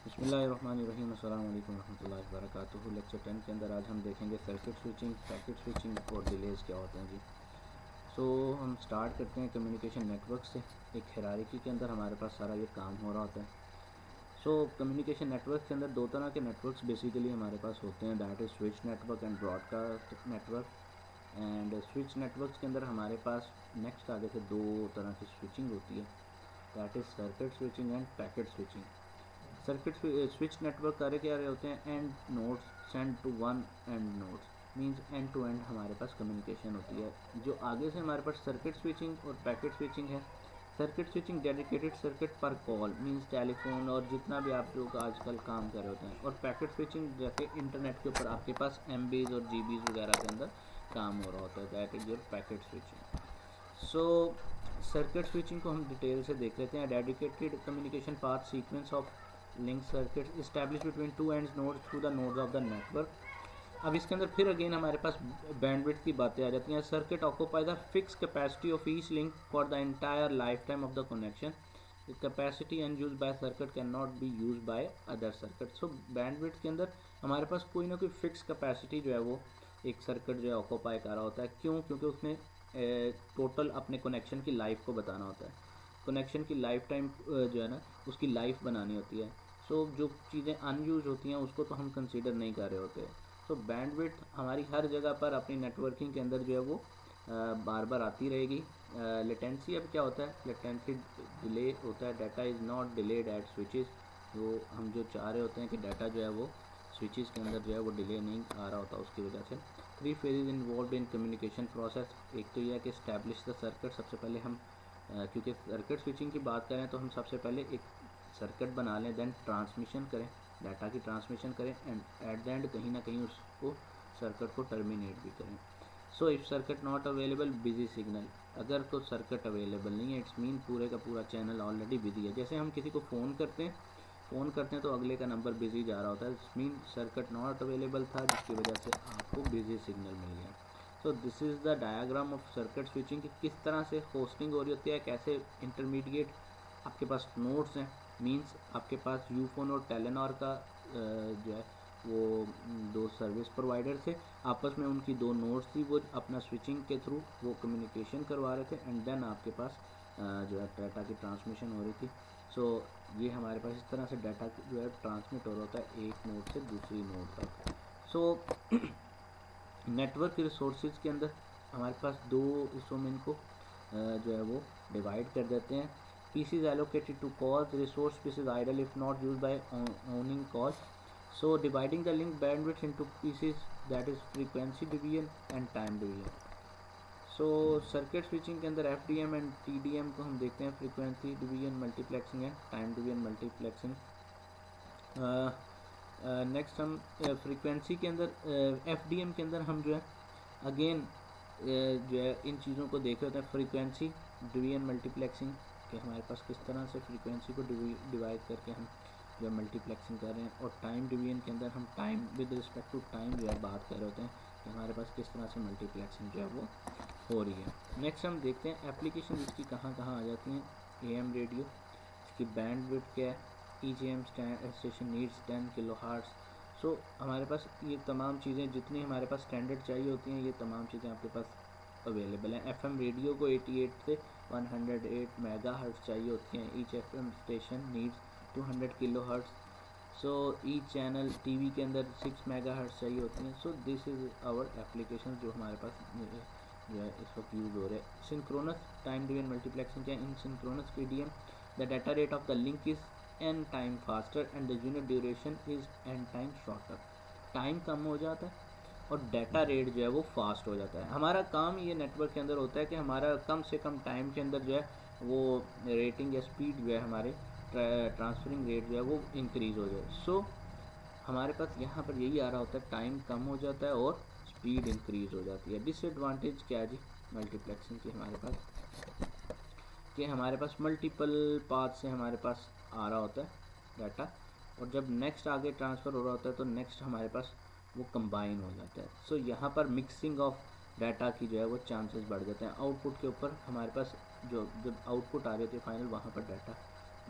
बिस्मिल्लाहिर्रहमानिर्रहीम अस्सलाम वालेकुम रहमतुल्लाहि व बरकातुहू। लेक्चर 10 के अंदर आज हम देखेंगे सर्किट स्विचिंग, पैकेट स्विचिंग और डिलेज क्या होते हैं जी। हम स्टार्ट करते हैं कम्युनिकेशन नेटवर्क से। एक हायरार्की के अंदर हमारे पास सारा ये काम हो रहा होता है। कम्युनिकेशन नेटवर्क के अंदर दो तरह के नेटवर्क्स बेसिकली हमारे पास होते हैं, that is switch network and broadcast network. And switch networks के अंदर हमारे पास नेक्स्ट आगे से दो तरह की स्विचिंग होती है, that is circuit switching and packet switching. Circuit switch network कार्य क्या रहे होते हैं, end nodes send to one end nodes means end to end हमारे पास कम्युनिकेशन होती है। जो आगे से हमारे पास सर्किट स्विचिंग और पैकेट स्विचिंग है। सर्किट स्विचिंग डेडिकेटेड सर्किट पर कॉल मींस टेलीफोन और जितना भी आप लोग आजकल काम कर रहे होते हैं। और पैकेट स्विचिंग जैसे इंटरनेट के ऊपर आपके पास MBs और GBs वगैरह के अंदर काम हो रहा होता है, that is your packet switching. Circuit switching को हम डिटेल से देख लेते हैं। Dedicated communication path sequence of link circuit establish between two and node through the nodes of the network. अब इसके अंदर फिर अगेन हमारे पास बैंडविड्थ की बातें आ जाती हैं। Circuit occupy the fix capacity of each link for the entire life time of the connection. The capacity unused by circuit can not be used by other circuit. So bandwidth के अंदर हमारे पास कोई ना कोई फिक्स कैपेसिटी जो है वो एक सर्किट जो है ऑक्यूपाई कर रहा होता है। क्यों? क्योंकि उसने टोटल अपने कनेक्शन की लाइफ को बताना होता है। कनेक्शन की लाइफ टाइम जो है ना उसकी लाइफ बनानी होती है। जो चीज़ें अनयूज होती हैं उसको तो हम कंसीडर नहीं कर रहे होते। बैंडविड्थ हमारी हर जगह पर अपनी नेटवर्किंग के अंदर जो है वो बार बार आती रहेगी। लेटेंसी अब क्या होता है, लेटेंसी डिले होता है। Data is not delayed at switches. हम जो चाह रहे होते हैं कि डाटा जो है वो स्विचेस के अंदर जो है वो डिले नहीं आ रहा होता, उसकी वजह से। 3 phases involve in communication process. एक तो यह है कि स्टैब्लिश द सर्किट। सबसे पहले हम क्योंकि सर्किट स्विचिंग की बात करें तो हम सबसे पहले एक सर्किट बना लें, देन ट्रांसमिशन करें, डाटा की ट्रांसमिशन करें एंड एट द एंड कहीं ना कहीं उसको सर्किट को टर्मिनेट भी करें। If circuit not available busy signal. अगर तो सर्किट अवेलेबल नहीं है इट्स मीन पूरे का पूरा चैनल ऑलरेडी बिजी है। जैसे हम किसी को फ़ोन करते हैं तो अगले का नंबर बिजी जा रहा होता है, it's mean circuit not available था जिसकी वजह से आपको बिजी सिग्नल मिल गया। This is the diagram of circuit switching कि किस तरह से होस्टिंग हो रही होती है, कैसे इंटरमीडिएट आपके पास नोड्स हैं, मींस आपके पास यूफोन और टेलेनॉर का जो है वो दो सर्विस प्रोवाइडर थे, आपस में उनकी दो नोड्स थी, वो अपना स्विचिंग के थ्रू वो कम्युनिकेशन करवा रहे थे एंड देन आपके पास जो है डाटा की ट्रांसमिशन हो रही थी। ये हमारे पास इस तरह से डाटा जो है ट्रांसमिट हो रहा होता है एक नोड से दूसरी नोड तक। नेटवर्क रिसोर्सेज के अंदर हमारे पास दो हिस्सों में इनको जो है वो डिवाइड कर देते हैं। PC is allocated to cause resource which is idle if not used by owning cost. Dividing the link bandwidth into pieces, that is frequency division and time division. Circuit switching के अंदर FDM and TDM को हम देखते हैं, frequency division multiplexing and time division multiplexing. Next हम frequency के अंदर FDM के अंदर हम जो है अगेन जो है इन चीज़ों को देख रहे होते हैं। फ्रीक्वेंसी डिवीजन मल्टीप्लेक्सिंग कि हमारे पास किस तरह से फ्रीक्वेंसी को डिवाइड करके हम जो है मल्टीप्लेक्सिंग कर रहे हैं। और टाइम डिवीजन के अंदर हम time with respect to time जो है बात कर रहे होते हैं कि हमारे पास किस तरह से मल्टीप्लेक्सिंग जो है वो हो रही है। नेक्स्ट हम देखते हैं एप्लीकेशन इसकी कहाँ कहाँ आ जाती हैं। AM रेडियो, इसकी बैंडविड्थ क्या है, EGM स्टेशन नीड्स 10 kHz। हमारे पास ये तमाम चीज़ें जितनी हमारे पास स्टैंडर्ड चाहिए होती हैं ये तमाम चीज़ें आपके पास अवेलेबल हैं। FM रेडियो को 88 से 108 मेगाहर्ट्ज़ चाहिए होती हैं। Each FM station needs 200 kHz। Each channel TV के अंदर 6 मेगाहर्ट्ज़ चाहिए होती हैं। दिस इज़ आवर एप्लीकेशन जो हमारे पास जो है इस वक्त यूज़ हो रहे हैं। सिंक्रोनस टाइम डिवीजन मल्टीप्लेक्सिंग क्या है, in synchronous PDM the data rate of the link is n time faster and the unit duration is n time shorter. Time कम हो जाता है और डाटा रेट जो है वो फास्ट हो जाता है। हमारा काम ये नेटवर्क के अंदर होता है कि हमारा कम से कम टाइम के अंदर जो है वो रेटिंग या स्पीड जो है हमारे ट्रांसफरिंग रेट जो है वो इंक्रीज़ हो जाए। हमारे पास यहाँ पर यही आ रहा होता है, टाइम कम हो जाता है और स्पीड इंक्रीज़ हो जाती है। डिसएडवांटेज क्या है जी मल्टीप्लेक्सिंग की हमारे पास मल्टीपल पाथ से हमारे पास आ रहा होता है डाटा, और जब नेक्स्ट आगे ट्रांसफ़र हो रहा होता है तो नेक्स्ट हमारे पास वो कंबाइन हो जाता है। यहाँ पर मिक्सिंग ऑफ डाटा की जो है वो चांसेस बढ़ जाते हैं। आउटपुट के ऊपर हमारे पास जब आउटपुट आ रही होती है फाइनल, वहाँ पर डाटा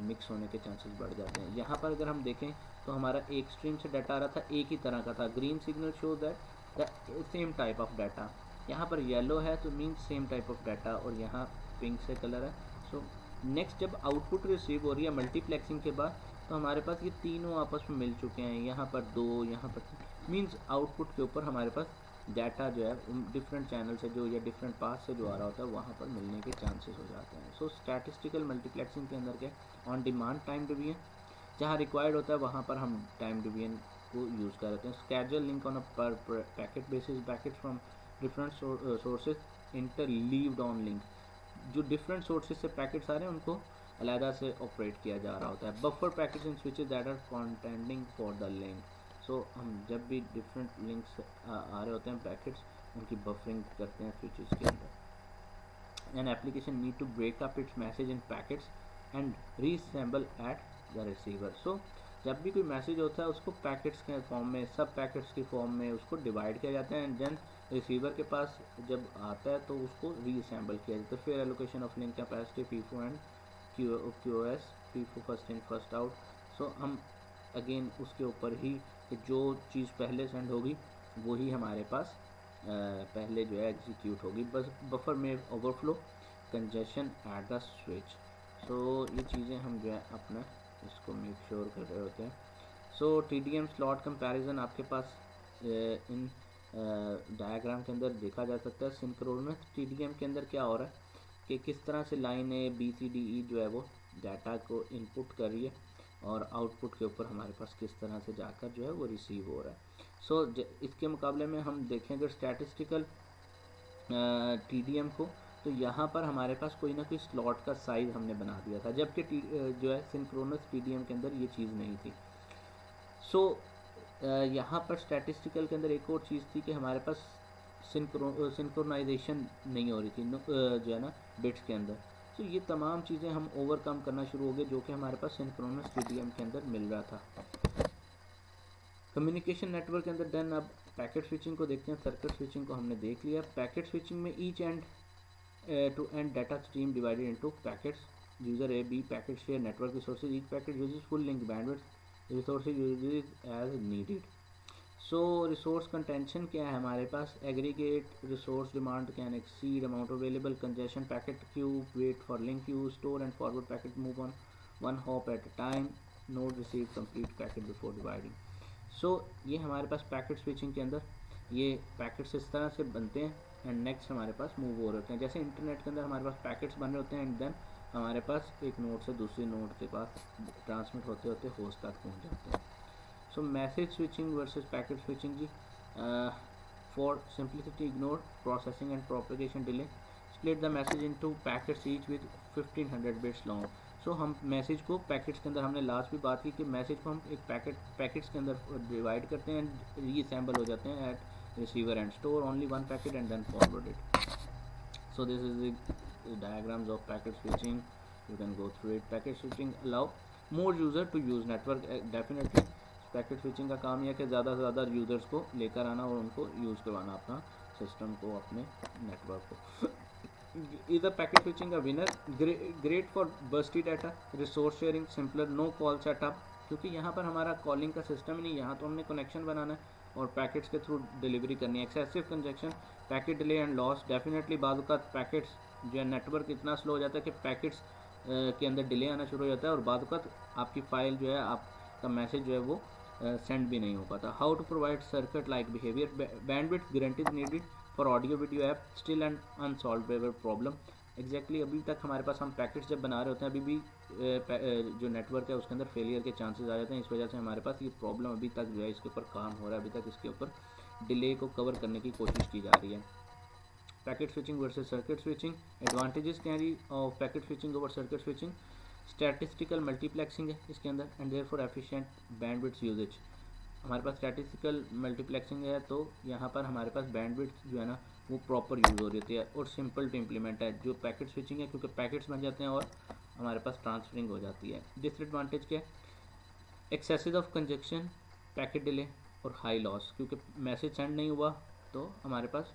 मिक्स होने के चांसेस बढ़ जाते हैं। यहाँ पर अगर हम देखें तो हमारा एक स्ट्रीम से डाटा आ रहा था, एक ही तरह का था। Green signal show that the same type of data. यहाँ पर येलो है तो mean same type of data, और यहाँ पिंक से कलर है। सो नेक्स्ट जब आउटपुट रिसीव हो रही है मल्टीप्लेक्सिंग के बाद, तो हमारे पास ये तीनों आपस में मिल चुके हैं। यहाँ पर 2, यहाँ पर मीन्स आउटपुट के ऊपर हमारे पास डाटा जो है डिफरेंट चैनल से जो या डिफरेंट पाथ से जो आ रहा होता है वहाँ पर मिलने के चांसेस हो जाते हैं। सो स्टैटिस्टिकल मल्टीप्लेक्सिंग के अंदर क्या ऑन डिमांड टाइम डिवीजन, जहाँ रिक्वायर्ड होता है वहाँ पर हम टाइम डिवीजन को यूज़ करते हैं। स्केड्यूल लिंक ऑन अ पर packet basis, packet from different sources interleaved on link. जो डिफरेंट सोर्सेज से पैकेट्स आ रहे हैं उनको अलहदा से ऑपरेट किया जा रहा होता है। Buffer packets in switches that are contending for the link. So हम जब भी डिफरेंट लिंक्स आ रहे होते हैं पैकेट्स, उनकी बफरिंग करते हैं स्विचेस के अंदर। An application need to break up its message in packets and reassemble at the receiver. So जब भी कोई मैसेज होता है उसको पैकेट्स के फॉर्म में, सब पैकेट्स की फॉर्म में उसको डिवाइड किया जाता है, एंड देन रिसीवर के पास जब आता है तो उसको रीअसेंबल किया जाता है। फिर allocation of link capacity, FIFO and QoS, FIFO first in first out. So हम अगेन उसके ऊपर ही जो चीज़ पहले सेंड होगी वही हमारे पास पहले जो है एग्जीक्यूट होगी। बस बफर में overflow, congestion at the switch. So ये चीज़ें हम जो है अपना इसको मेक श्योर कर रहे होते हैं। सो TDM स्लॉट कंपैरिजन आपके पास इन डायग्राम के अंदर देखा जा सकता है। सिंक्रोनस TDM के अंदर क्या हो रहा है कि किस तरह से लाइन ABCDE जो है वो डाटा को इनपुट कर रही है, और आउटपुट के ऊपर हमारे पास किस तरह से जाकर जो है वो रिसीव हो रहा है। सो इसके मुकाबले में हम देखें अगर स्टैटिस्टिकल TDM को, तो यहाँ पर हमारे पास कोई ना कोई स्लॉट का साइज़ हमने बना दिया था, जबकि जो है सिंक्रोनस TDM के अंदर ये चीज़ नहीं थी। सो यहाँ पर स्टैटिस्टिकल के अंदर एक और चीज़ थी कि हमारे पास सिंक्रोनाइजेशन नहीं हो रही थी जो है ना बिट्स के अंदर। तो ये तमाम चीज़ें हम ओवरकम करना शुरू हो गए जो कि हमारे पास सिंक्रोनस TDM के अंदर मिल रहा था। कम्युनिकेशन नेटवर्क के अंदर देन अब पैकेट स्विचिंग को देखते हैं। सर्किट स्विचिंग को हमने देख लिया। पैकेट स्विचिंग में each end to end data stream divided into packets, user A B packet share network resources, each packet uses full link bandwidth, resources uses as needed. So resource contention क्या है हमारे पास, aggregate resource demand can exceed amount available, congestion packet queue, wait for link queue, store and forward packet move on one hop at a time, node receive complete packet before dividing. सो ये हमारे पास packet switching के अंदर ये packets इस तरह से बनते हैं, एंड नेक्स्ट हमारे पास मूव हो रहे होते हैं। जैसे इंटरनेट के अंदर हमारे पास पैकेट्स बन रहे होते हैं, एंड देन हमारे पास एक नोड से दूसरी नोड के पास ट्रांसमिट होते होते होस्ट तक पहुँच जाते हैं। So message switching versus packet switching जी, for simplicity ignore processing and propagation delay, split the message into packets each with 1500 bits long। So हम मैसेज को पैकेट्स के अंदर, हमने लास्ट भी बात की कि मैसेज को हम एक पैकेट्स के अंदर डिवाइड करते हैं एंड रीअसेंबल हो जाते हैं at receiver end store only one packet and then forward it. So this is the diagrams of packet switching, you can go through it. Packet switching allow more user to use network, definitely packet switching का काम यह है कि ज़्यादा से ज़्यादा users को लेकर आना और उनको यूज़ करवाना अपना सिस्टम को, अपने नेटवर्क को। इधर पैकेट स्विचिंग का winner, great for bursty data, resource sharing simpler, no call setup, क्योंकि यहाँ पर हमारा कॉलिंग का सिस्टम ही नहीं, यहाँ तो हमने कनेक्शन बनाना है और पैकेट्स के थ्रू डिलीवरी करनी है। Excessive conjunction, packet delay and loss, definitely बाद वक़्त पैकेट्स जो है नेटवर्क इतना स्लो हो जाता है कि पैकेट्स के अंदर डिले आना शुरू हो जाता है और बाद वक़्त आपकी फ़ाइल जो है, आपका मैसेज जो है वो सेंड भी नहीं हो पाता। How to provide circuit like behaviour, bandwidth guarantees needed for audio video app, still and unsolvable problem. Exactly अभी तक हमारे पास हम पैकेट्स जब बना रहे होते हैं, अभी भी जो नेटवर्क है उसके अंदर फेलियर के चांसेस आ जाते हैं। इस वजह से हमारे पास ये प्रॉब्लम अभी तक जो है इसके ऊपर काम हो रहा है, अभी तक इसके ऊपर डिले को कवर करने की कोशिश की जा रही है। Packet switching versus circuit switching, advantages carry of packet switching over circuit switching, statistical multiplexing है इसके अंदर and therefore efficient bandwidth usage. हमारे पास स्टैटिस्टिकल मल्टीप्लेक्सिंग है तो यहाँ पर हमारे पास बैंडविड्थ जो है ना वो प्रॉपर यूज़ हो रही है और सिंपल टू इम्प्लीमेंट है। जो पैकेट स्विचिंग है क्योंकि पैकेट्स बन जाते हैं और हमारे पास ट्रांसफरिंग हो जाती है। डिसएडवांटेज क्या है, excessive of conjunction, packet delay और हाई लॉस, क्योंकि मैसेज सेंड नहीं हुआ तो हमारे पास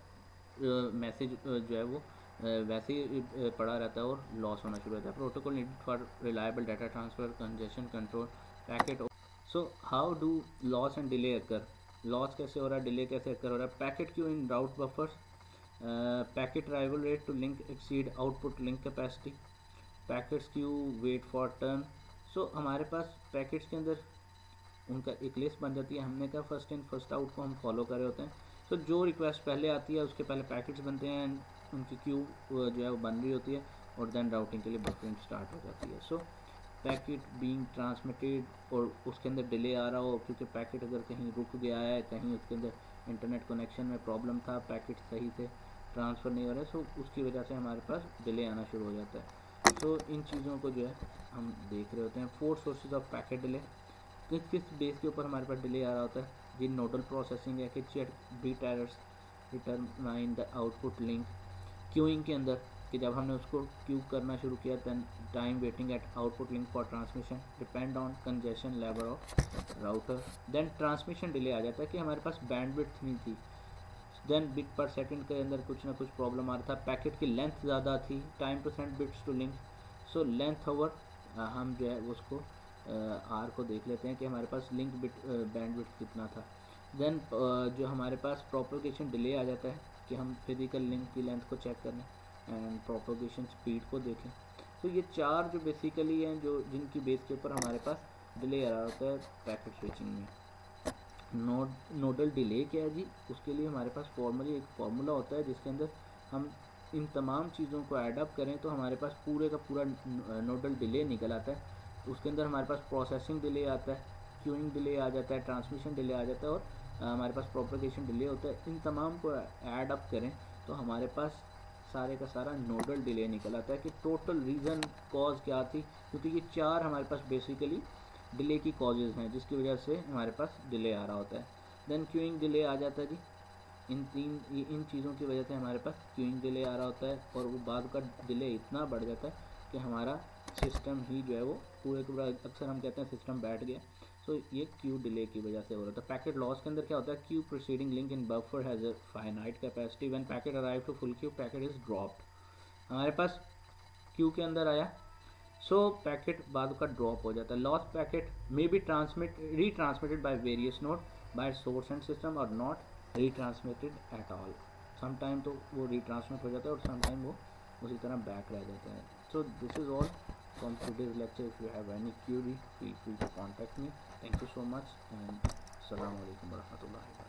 मैसेज जो है वो वैसे ही पड़ा रहता है और लॉस होना शुरू होता है। Protocol needed for reliable data transfer, congestion control, packet. So how do loss and delay occur? Loss कैसे हो रहा है, डिले कैसे अकर हो रहा है? Packet queue in route buffers, packet arrival rate to link exceed output link capacity, packets queue wait for turn. So हमारे पास पैकेट्स के अंदर उनका एक लिस्ट बन जाती है। हमने कहा फर्स्ट इन फर्स्ट आउट को हम फॉलो कर रहे होते हैं। सो जो रिक्वेस्ट पहले आती है उसके पहले पैकेट्स बनते हैं, उनकी क्यू जो है वो बन रही होती है और देन राउटिंग के लिए बफरिंग स्टार्ट हो जाती है। सो पैकेट बीइंग ट्रांसमिटेड और उसके अंदर डिले आ रहा हो, क्योंकि पैकेट अगर कहीं रुक गया है, कहीं उसके अंदर इंटरनेट कनेक्शन में प्रॉब्लम था, पैकेट सही से ट्रांसफ़र नहीं हो रहा है, सो उसकी वजह से हमारे पास डिले आना शुरू हो जाता है। सो इन चीज़ों को जो है हम देख रहे होते हैं। 4 सोर्सेज ऑफ पैकेट डिले, किस किस बेस के ऊपर हमारे पास डिले आ रहा होता है? जी नोडल प्रोसेसिंग है कि check bit errors determine the output link. Queuing के अंदर कि जब हमने उसको क्यू करना शुरू किया, then time waiting at output link for transmission depend on congestion level of router. Then transmission delay आ जाता है कि हमारे पास बैंडविड्थ नहीं थी, देन बिट पर सेकंड के अंदर कुछ ना कुछ प्रॉब्लम आ रहा था, पैकेट की लेंथ ज़्यादा थी, time to send bits to link. So length over हम जो है उसको आर को देख लेते हैं कि हमारे पास लिंक बिट बैंडविड्थ कितना था। देन जो हमारे पास प्रोपोगेशन डिले आ जाता है कि हम फिजिकल लिंक की लेंथ को चेक करें एंड प्रोपोगेशन स्पीड को देखें। तो ये 4 जो बेसिकली हैं जो जिनकी बेस के ऊपर हमारे पास डिले आ रहा होता है पैकेट स्विचिंग में। नोडल डिले क्या है जी? उसके लिए हमारे पास फॉर्मली एक फार्मूला होता है जिसके अंदर हम इन तमाम चीज़ों को ऐड अप करें तो हमारे पास पूरे का पूरा नोडल डिले निकल आता है। उसके अंदर हमारे पास प्रोसेसिंग डिले आता है, क्यूइंग डिले आ जाता है, ट्रांसमिशन डिले आ जाता है और हमारे पास प्रोपेगेशन डिले होता है। इन तमाम को ऐड अप करें तो हमारे पास सारे का सारा नोडल डिले निकल आता है कि टोटल रीज़न कॉज क्या थी, क्योंकि ये 4 हमारे पास बेसिकली डिले की कॉजेज़ हैं जिसकी वजह से हमारे पास डिले आ रहा होता है। देन क्यूइंग डिले आ जाता है जी, इन चीज़ों की वजह से हमारे पास क्यूइंग डिले आ रहा होता है और वो बाद का डिले इतना बढ़ जाता है कि हमारा सिस्टम ही जो है वो पूरे का पूरा, अक्सर हम कहते हैं सिस्टम बैठ गया। सो ये क्यू डिले की वजह से हो रहा था। पैकेट लॉस के अंदर क्या होता है? Queue preceding link in buffer has a finite capacity, when packet arrive to full queue packet is dropped. हमारे पास क्यू के अंदर आया, सो पैकेट बाद का ड्रॉप हो जाता है। Loss packet may be retransmitted by various node by source end system और not retransmitted at all. Some time तो वो रीट्रांसमिट हो जाता है और सम टाइम वो उसी तरह बैक रह जाता है। So this is all from today's lecture. If you have any query, feel free to contact me. Thank you so much and Assalamu alaikum warahmatullahi wabarakatuh.